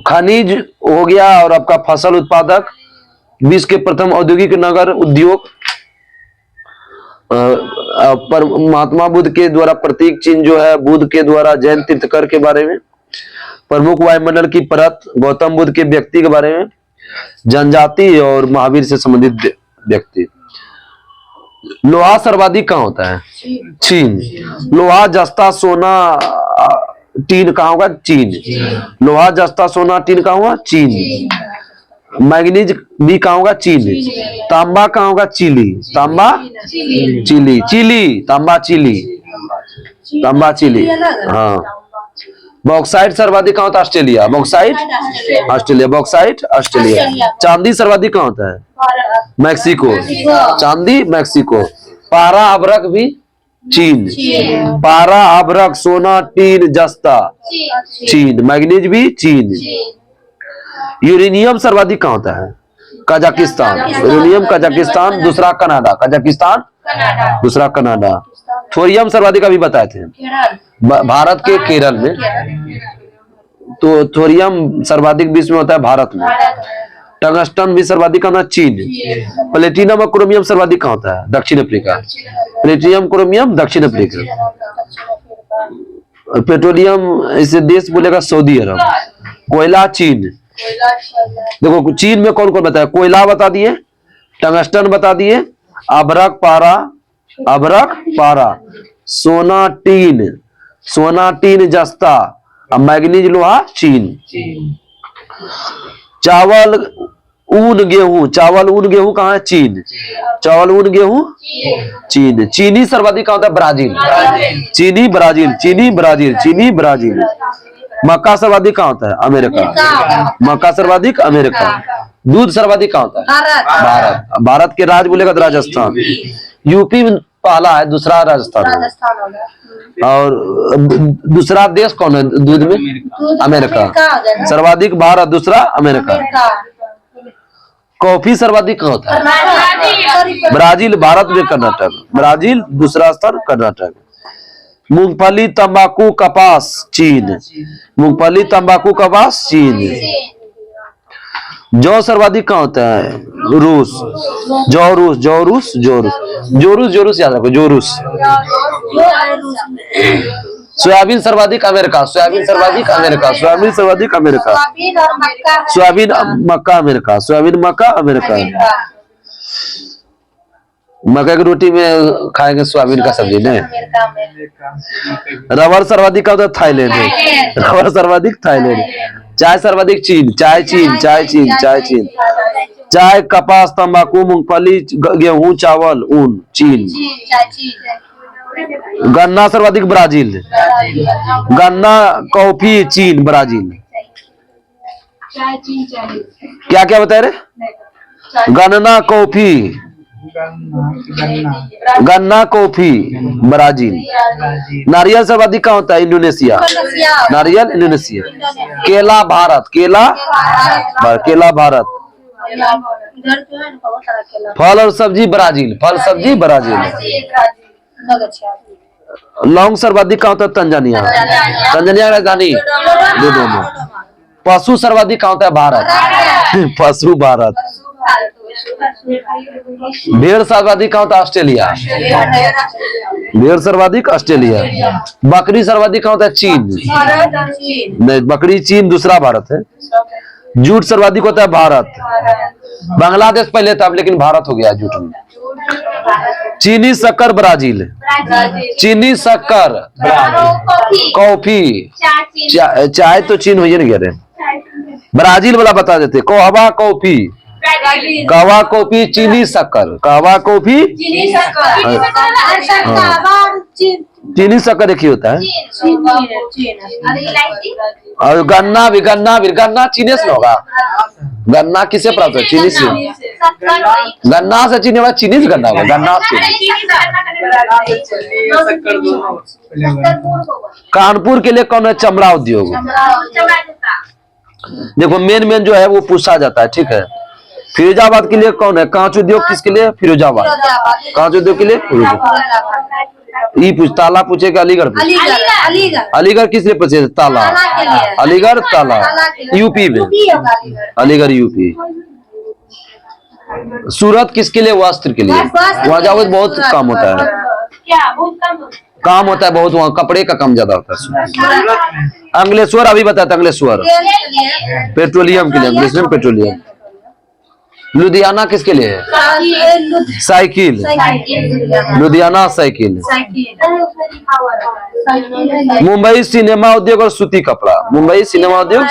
खनिज हो गया और आपका फसल उत्पादक, विश्व के प्रथम औद्योगिक नगर उद्योग, पर महात्मा बुद्ध के द्वारा प्रतीक चिन्ह जो है, बुद्ध के द्वारा जैन तीर्थकर के बारे में, प्रमुख वायुमंडल की परत, गौतम बुद्ध के व्यक्ति के बारे में, जनजाति और महावीर से संबंधित व्यक्ति। लोहा सर्वाधिक कहाँ होता है? चीन। लोहा, जस्ता, सोना, टीन कहाँ होगा? चीन। लोहा, जस्ता, सोना, टीन कहाँ हुआ? चीन। मैग्नीज भी कहाँ होगा? चीन। तांबा कहाँ होगा? चिली। तांबा चिली, चिली, तांबा चिली, तांबा चिली। हाँ। बॉक्साइट सर्वाधिक कहाँ होता है? Australia. Bauxite Australia, bauxite Australia. चांदी सर्वाधिक कहाँ होता है? मैक्सिको। चांदी मैक्सिको। पारा अभ्रक भी चीन। पारा अभ्रक, सोना, टीन, जस्ता चीन। मैग्नीज भी चीन। यूरेनियम सर्वाधिक कहाँ होता है? कजाकिस्तान। यूरेनियम कजाकिस्तान, दूसरा कनाडा। कजाकिस्तान, दूसरा कनाडा। थोरियम सर्वाधिक अभी बताए थे, भारत के केरल में। तो थोरियम सर्वाधिक विश्व में होता है भारत में। टंगस्टन भी सर्वाधिक कहाँ? चीन। प्लेटिनम और क्रोमियम सर्वाधिक कहाँ होता है? दक्षिण अफ्रीका। प्लेटिनम, क्रोमियम, दक्षिण अफ्रीका। पेट्रोलियम इसे देश बोलेगा सऊदी अरब। कोयला चीन। देखो चीन में कौन कौन बताया? कोयला बता दिए, टंगस्टन बता दिए, अभ्रक पारा, अभ्रक पारा, सोना टीन, सोना टीन जस्ता, मैग्नीज लोहा चीन। चावल ऊन गेहूं, चावल ऊन गेहूं कहाँ है? चीन। चावल ऊन गेहूं चीन। चीनी सर्वाधिक कहाँ होता है? ब्राजील। चीनी ब्राजील, चीनी ब्राजील, चीनी ब्राजील। मक्का सर्वाधिक कहाँ होता है? अमेरिका। मक्का सर्वाधिक अमेरिका। दूध सर्वाधिक कहाँ होता है? भारत। भारत के राज्य बोलेगा तो राजस्थान। यूपी पहला है, दूसरा राजस्थान है। और दूसरा देश कौन है दूध में? अमेरिका। सर्वाधिक भारत, दूसरा अमेरिका। कॉफी सर्वाधिक कहाँ होता है? ब्राजील। भारत में कर्नाटक। ब्राजील, दूसरा स्थान कर्नाटक। मूंगफली, तंबाकू, कपास चीन। मूंगफली, तंबाकू, कपास चीन। जौ सर्वाधिक कहाँ होता है? रूस। जोरूस, जोरूस, जोरूस, जोरूस, जोरूस याद रखो, जोरूस। सोयाबीन सर्वाधिक अमेरिका। सोयाबीन सर्वाधिक अमेरिका। सोयाबीन सर्वाधिक अमेरिका। सोयाबीन, मक्का अमेरिका। सोयाबीन, मक्का अमेरिका। मक्का की रोटी में खाएंगे सोयाबीन का सब्जी ने। रबर सर्वाधिक का होता है? थाईलैंड। रबर सर्वाधिक थाईलैंड। चाय सर्वाधिक चीन। चाय चीन, चाय चीन, चाय चीन। चाय, कपास, तंबाकू, मूंगफली, गेहूं, चावल, ऊन चीन। गन्ना सर्वाधिक ब्राजील। गन्ना, कॉफी चीन, ब्राजील। क्या क्या बताए रे? गन्ना, कॉफी, गन्ना, कॉफी ब्राजील। नारियल सर्वाधिक कहाँ होता है? इंडोनेशिया। नारियल इंडोनेशिया। केला भारत। केला, केला भारत। फल और सब्जी ब्राजील। फल सब्जी ब्राजील। लौंग सर्वाधिक कहाँ होता है? तंजानिया। तंजानिया राजधानी डोडोमो। पशु सर्वाधिक कहाँ होता है? भारत। पशु भारत। भेड़ सर्वाधिक कहाँ होता है? ऑस्ट्रेलिया। भेड़ सर्वाधिक ऑस्ट्रेलिया। बकरी सर्वाधिक कहाँ होता है? चीन। नहीं, बकरी चीन, दूसरा भारत है। जूट सर्वाधिक होता है? भारत। बांग्लादेश पहले था लेकिन भारत हो गया जूट में। चीनी शक्कर ब्राजील। चीनी शक्कर, कॉफी, चाय तो चीन हो नहीं गया। ब्राजील वाला बता देते। कहवा कॉफी, कहवा कॉफी, चीनी शक्कर। कहवा कॉफी, चीनी शक्कर एक ही होता है। और गन्ना भी, गन्ना भी, गन्ना चीनी से होगा। गन्ना किसे प्राप्त है? चीनी से। गन्ना से चीनी होगा, चीनी से गन्ना होगा। गन्ना कानपुर के लिए कौन है? चमड़ा उद्योग। देखो मेन मेन जो है वो पूछा जाता है, ठीक है। फिरोजाबाद के लिए कौन है? कांच उद्योग। किसके लिए? फिरोजाबाद। कांच उद्योग के लिए फिरोजाबाद। ई पूछ, ताला पूछेगा अलीगढ़ पूछ। अलीगढ़ अलीगढ़ अलीगढ़ किस लिए प्रसिद्ध है? ताला। ताला के लिए। अलीगढ़ ताला के लिए। यूपी में, यूपी होगा अलीगढ़। अलीगढ़ यूपी। सूरत किसके लिए? वस्त्र के लिए। वस्त्र वहाँ जाओगे के तो लिए, बहुत सूरत। काम होता है, क्या बहुत कम काम होता है बहुत, वहाँ कपड़े का काम ज्यादा होता है। अंगलेश्वर अभी बताया, अंगलेश्वर तेल के लिए। पेट्रोलियम के लिए, अंगलेश्वर पेट्रोलियम। लुधियाना किसके लिए है? Cycle, Ludhiana cycle. Mumbai cinema उद्योग और सूती कपड़ा, मुंबई सिनेमा उद्योग।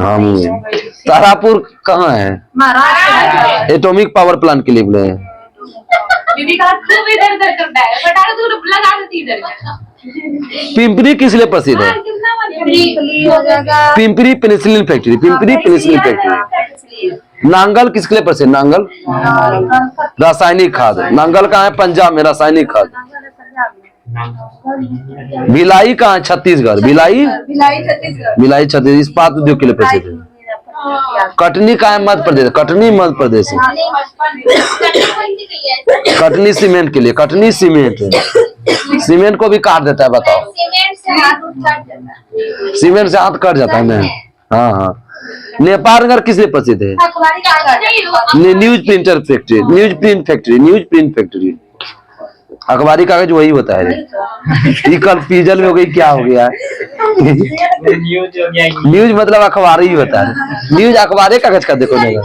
हाँ मुंबई। तारापुर कहाँ है? महाराष्ट्र। एटॉमिक पावर प्लांट के लिए बोले हैं। पिंपरी किस लिए प्रसिद्ध है? Pimpri penicillin factory, Pimpri penicillin factory. Nangal किसके लिए प्रसिद्ध? नांगल रासायनिक खाद, नांगल कहाँ है? पंजाब में, रासायनिक खाद। भिलाई कहाँ है? छत्तीसगढ़, भिलाई, भिलाई छत्तीसगढ़, इस्पात उद्योग के लिए प्रसिद्ध है। कटनी कहाँ है? मध्य प्रदेश, कटनी मध्य प्रदेश है। कटनी सीमेंट के लिए, कटनी सीमेंट, सीमेंट को भी काट देता है, बताओ। सीमेंट से हाथ कट जाता है ना। हाँ हाँ। नेपाल नगर किस लिए प्रसिद्ध है? News printer factory, news print factory, news print factory. अखबारी कागज वही होता है। ये कंफ्यूजन में हो गई, क्या हो गया? न्यूज मतलब अखबार ही होता है, न्यूज अखबारी कागज का देखो जगह।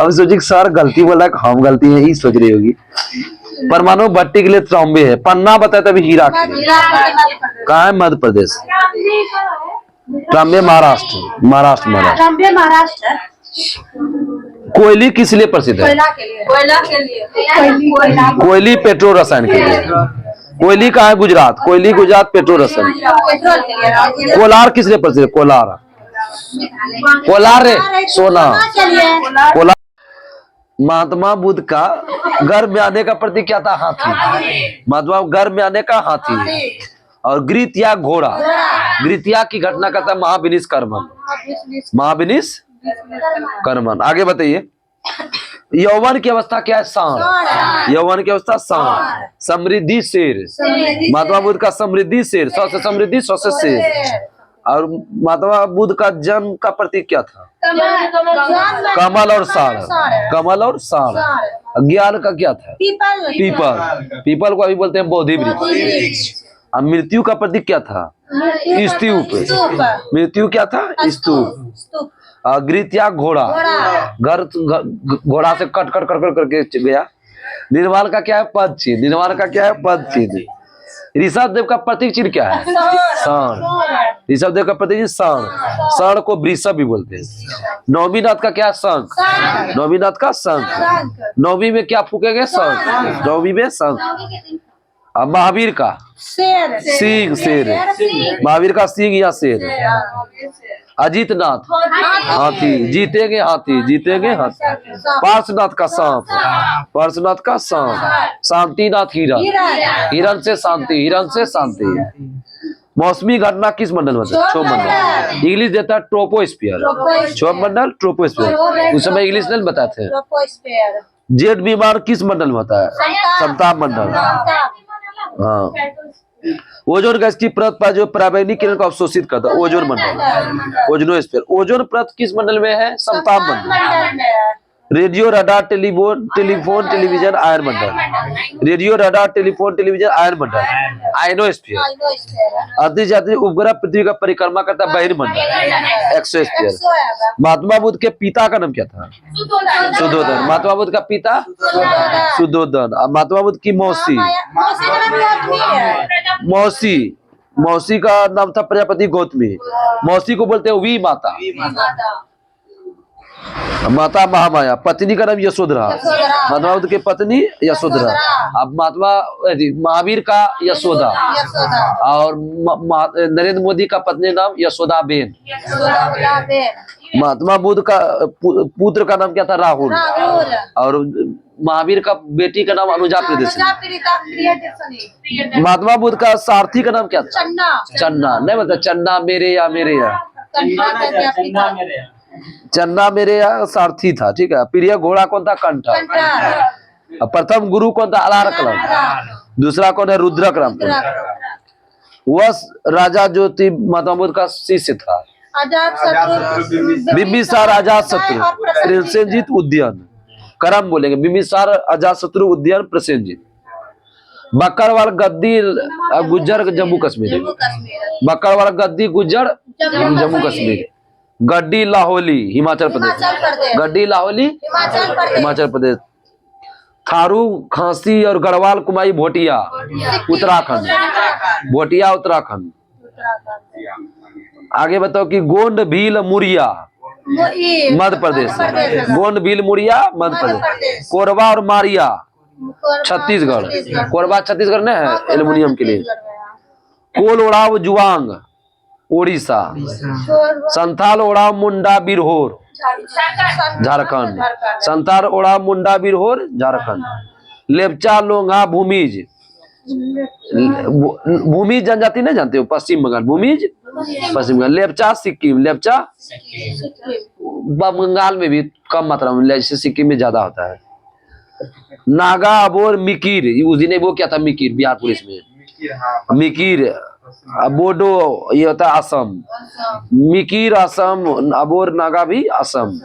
अब सोचिए सर गलती बोला, हम गलती है, ये सोच रही होगी। परमाणु भट्टी के लिए तांबे है। पन्ना बताया तभी हीरा के लिए। कहाँ है? मध्य प्रदेश। तांबे महाराष्ट्र, महाराष्ट्र, महाराष्ट्र। महाराष्ट्र। कोयली किस लिए प्रसिद्ध है? कोयला के लिए। कोयली पेट्रो रसायन के लिए। कोयली कहाँ है? गुजरात, कोयली गुजरात पेट्रो रसायन। कोलार किस लिए प्रसिद्ध है? कोलार, कोलार रे सोना, कोलार। महात्मा बुद्ध का गर्भ में आने का प्रतीक क्या था? हाथी। महात्मा गर्भ में आने का हाथी। और गृत या घोड़ा, गृत या की घटना का था महाविनिश कर्मन, महाविनिश कर्मन। आगे बताइए। यौवन की अवस्था क्या है? सांड। यौवन की अवस्था सांड। समृद्धि शेर, महात्मा बुद्ध का समृद्धि शेर, सौ से समृद्धि, सौ से शेर। और महात्मा बुद्ध का जन्म का प्रतीक क्या था? कमल और साड़, कमल और साड़। ज्ञान का क्या था? पीपल, पीपल को अभी बोलते हैं बोधि वृक्ष। अब मृत्यु का प्रतीक क्या था? स्तूप, मृत्यु क्या था? स्तूप। गृत या घोड़ा, घर घोड़ा से कट कट कर करके गया। निर्वाण का क्या है? पद चिन्ह, निर्वाण का क्या है? पद चिन्ह। ऋषभ देव का प्रतीक चिन्ह क्या है? सांड। ऋषभ देव का प्रतीक चिन्ह सांड, सांड को वृषभ भी बोलते हैं। नौमी नाथ का क्या है? शंख, नौमी नाथ का शंख। नौमी में क्या फूकेंगे? शंख, नौमी में शंख। अब महावीर का शेर, सिंह, शेर, महावीर का सिंह या शेर। अजीतनाथ हाथी, जीतेंगे हाथी, जीतेंगे हाथी। पार्श्वनाथ का सांप, पार्श्वनाथ का सांप। शांतिनाथ हिरण, हिरण से शांति, हिरण से शांति। मौसमी घटना किस मंडल में होता है? क्षोभ मंडल। इंग्लिश देता है ट्रोपोस्फियर, क्षोभ मंडल, ट्रोपोस्फियर। उस समय इंग्लिश नहीं बताते हैं। जेड विमान किस मंडल में होता है? समताप मंडल। हाँ। ओजोन गैस की परत पर जो पराबैंगनी किरण को अवशोषित करता है, ओजोन मंडल, ओजोनोस्फीयर। ओजोन परत किस मंडल में है? समताप मंडल। रेडियो, रडार, टेलीफोन, टेलीविजन, आयन मंडल। रेडियो, रडार, टेलीफोन, टेलीविजन, आयन मंडल, आयनोस्फीयर। अति उपग्रह पृथ्वी का परिक्रमा करता है, बहिर्मंडल, एक्सोस्फीयर। महात्मा बुद्ध के पिता का नाम क्या था? सुद्धोधन। महात्मा बुद्ध का पिता सुद्धोधन। महात्मा बुद्ध की मौसी, मौसी, मौसी का नाम था प्रजापति गौतमी। मौसी को बोलते हैं वी माता, माता महामाया। पत्नी का नाम यशोधरा, महात्मा बुद्ध की पत्नी यशोधरा। अब महात्मा महावीर का यशोदा, और नरेंद्र मोदी का पत्नी नाम यशोदा बेन। महात्मा बुद्ध का पुत्र का नाम क्या था? राहुल। और महावीर का बेटी का नाम अनुजा प्रियदर्शनी। महात्मा बुद्ध का सारथी का नाम क्या था? चन्ना। नहीं बता, चन्ना मेरे या मेरे या, चन्ना मेरे या सारथी था। ठीक है। प्रिय घोड़ा कौन था? कंठा। अब प्रथम गुरु कौन था? अलारकलम। दूसरा कौन है? रुद्रक रामपुर। वह राजा जो थी महात्मा बुद्ध का शिष्य था। अजात शत्रु बिंबिसार अजात शत्रु प्रसेनजीत उद्यान। करम बोलेंगे बिंबिसार अजात शत्रु उद्यान प्रसेनजीत। बकरवाल गद्दी गुज्जर जम्मू कश्मीर। जम्मू कश्मीर। बकरवाल गद्दी गुज्जर जम्मू कश्मीर। गड्डी लाहौली हिमाचल प्रदेश। हिमाचल प्रदेश। गड्डी लाहौली हिमाचल प्रदेश। हिमाचल प्रदेश। थारू खांसी और गढ़वाल कुमाई भोटिया उत्तराखंड। भोटिया उत्तराखंड। आगे बताओ कि गोंड भील मुरिया मध्य प्रदेश। गोंड भील मुरिया मध्य प्रदेश। कोरबा और मारिया छत्तीसगढ़। कोरबा छत्तीसगढ़ में है एल्युमिनियम के लिए। कोल ओढ़ाव जुआंग ओडिशा। संथाल ओढ़ाव मुंडा बिरहोर झारखंड। संथाल ओढ़ाव मुंडा बिरहोर झारखंड। लेपचा लोंगा भूमिज। भूमिज जनजाति नहीं जानते हो? पश्चिम बंगाल। भूमिज पश्चिम बंगाल। लेपचा सिक्किम। लेपचा बंगाल में भी कम मात्रा में, जैसे सिक्किम में ज्यादा होता है। नागा अबोर मिकीर, उस दिन वो क्या था? मिकीर बिहार पुलिस में। मिकीर बोडो ये होता है असम। मिकीर असम। अबोर नागा भी असम।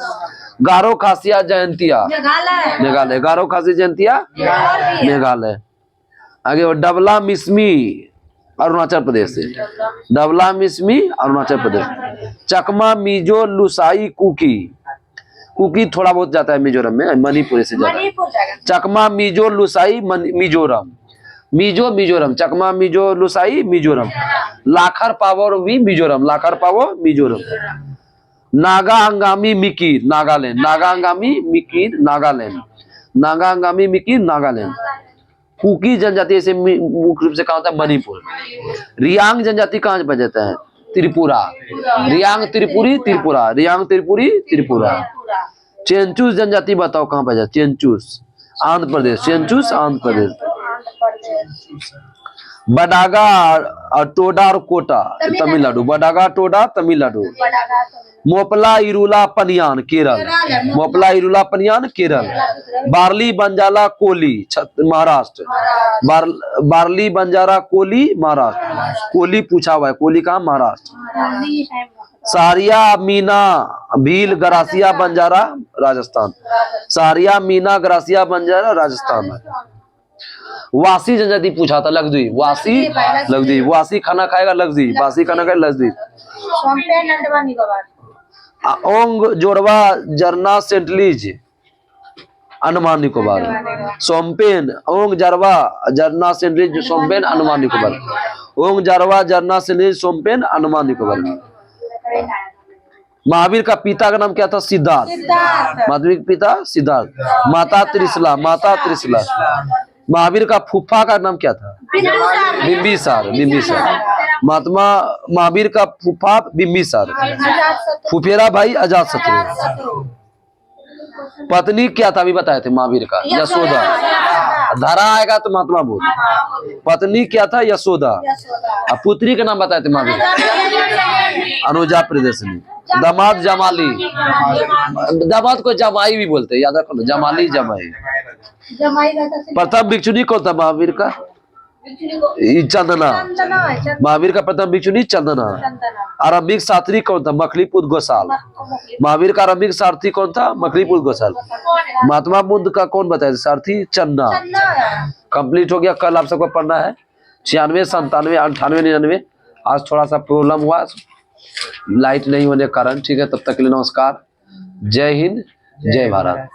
गारो खासिया जयंतिया मेघालय। गारो खासिया जयंतिया मेघालय। आगे और डबला मिसमी अरुणाचल प्रदेश से। डबला मिसमी अरुणाचल प्रदेश। चकमा मिजो लुसाई कुकी। कुकी थोड़ा बहुत जाता है मिजोरम में, मणिपुर से ज्यादा। चकमा मिजो लुसाई मिजोरम। मिजो मिजोरम। चकमा मिजो लुसाई मिजोरम। लाखर पावर भी मिजोरम। लाखर पावर मिजोरम। नागा अंगामी मिकीर नागालैंड। नागा अंगामी मिकीर नागालैंड। नागा अंगामी मिकीर नागालैंड। कुकी जनजाति से मुख्य रूप से कहा होता है? मणिपुर। रियांग जनजाति कहाँ पर जाता है? त्रिपुरा। रियांग त्रिपुरी त्रिपुरा। रियांग त्रिपुरी त्रिपुरा। चेंचूस जनजाति बताओ कहाँ पर जाता? चेंचूस आंध्र प्रदेश। चेंचूस आंध्र प्रदेश। बडागा टोडा और कोटा तमिलनाडु। बडागा टोडा तमिलनाडु। मोपला इरुला पनियान केरल। मोपला इरुला पनियान केरल। बार्ली बंजारा कोली महाराष्ट्र। बार्ली बंजारा कोली महाराष्ट्र। कोली पूछा हुआ है, कोली कहाँ? महाराष्ट्र। सारिया मीना भील गरासिया बंजारा राजस्थान। सारिया मीना गरासिया बंजारा राजस्थान। वासी जनजाति पूछा था, लग्जरी। वासी लग्जरी। वासी खाना खाएगा लग्जरी। वासी खाना खाएगा लग्जरी। ओंग जोड़वा जरना सेंटलीज अंडमान निकोबार। सोमपेन ओंग जरवा जरना सेंटलीज सोमपेन अंडमान निकोबार। ओंग जरवा जरना सेंटलीज सोमपेन अंडमान निकोबार। महावीर का पिता का नाम क्या था? सिद्धार्थ। महावीर का पिता सिद्धार्थ। माता त्रिशला। माता त्रिशला। महावीर का फूफा का नाम क्या था? बिंबिसार। बिंबिसार। महात्मा महावीर का फूफा बिंबिसार। फुफेरा भाई अजात शत्रु। पत्नी क्या था? अभी बताए थे महावीर का यशोदा। धारा आएगा तो महात्मा बुद्ध। पत्नी क्या था? यशोदा। अब पुत्री का नाम बताए थे महावीर। अनुजा प्रियदर्शनी। दामाद जमाली। दामाद को जमाई भी बोलते हैं, याद रखो ना, जमाली जमाई। प्रथम भिक्षुनी कौन था महावीर का? चंदना। महावीर का प्रथम भिक्षुनी चंदना। आरंभिक साथी कौन था? मखलीपुत गोसाल। महावीर का आरंभिक सारथी कौन था? मखलीपुत गोसाल। महात्मा बुद्ध का कौन बताया सारथी? चन्ना। कंप्लीट हो गया। कल आप सबको पढ़ना है 96, 97, 98, 99। आज थोड़ा सा प्रॉब्लम हुआ लाइट नहीं होने के कारण, ठीक है। तब तक के लिए नमस्कार। जय हिंद, जय भारत।